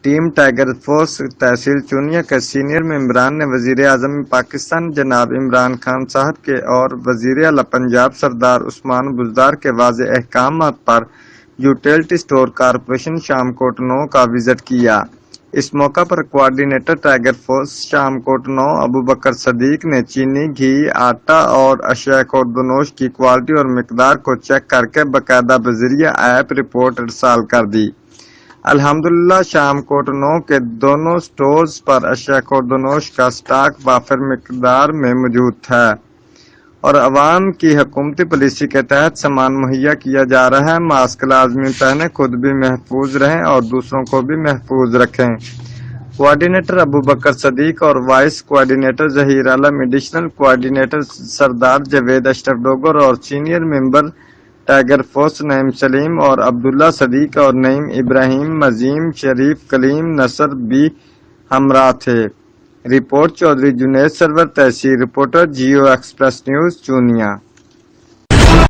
Team tiger force تحصیل چونیا کے senior ممبران نے وزیر اعظم پاکستان جناب عمران خان صاحب کے اور وزیر اعلیٰ پنجاب سردار عثمان بزدار کے واضح احکامات پر یوٹیلٹی اسٹور کارپوریشن شامکوٹ 9 کا وزٹ کیا۔ اس موقع پر کوآرڈینیٹر ٹائیگر فورس شامکوٹ 9 ابوبکر صدیق نے چینی، گھی، آٹا اور اشیاء خوردونوش کی کوالٹی اور مقدار کو چیک کر کے باقاعدہ بذریعہ ایپ رپورٹ ارسال کر دی۔ الحمدللہ شامکوٹ 9 کے دونوں سٹورز پر اشیاء خوردونوش کا سٹاک وافر مقدار میں موجود ہے اور عوام کی حکومتی پالیسی کے تحت سامان مہیا کیا جا رہا ہے۔ ماسک لازمی پہنیں، خود بھی محفوظ رہیں اور دوسروں کو بھی محفوظ رکھیں۔ کوآرڈینیٹر ابوبکر صدیق اور وائس کوآرڈینیٹر ظہیر عالم، ایڈیشنل کوآرڈینیٹر سردار جاوید اشرف ڈوگر اور سینئر ممبر ٹائیگر فورس نعیم سلیم اور عبداللہ صدیق اور نعیم ابراہیم، مزیم شریف، کلیم نصر بھی ہمراہ تھے۔ رپورٹ چودھری جنید سرور، تحصیل رپورٹر، جیو ایکسپریس نیوز، چونیا۔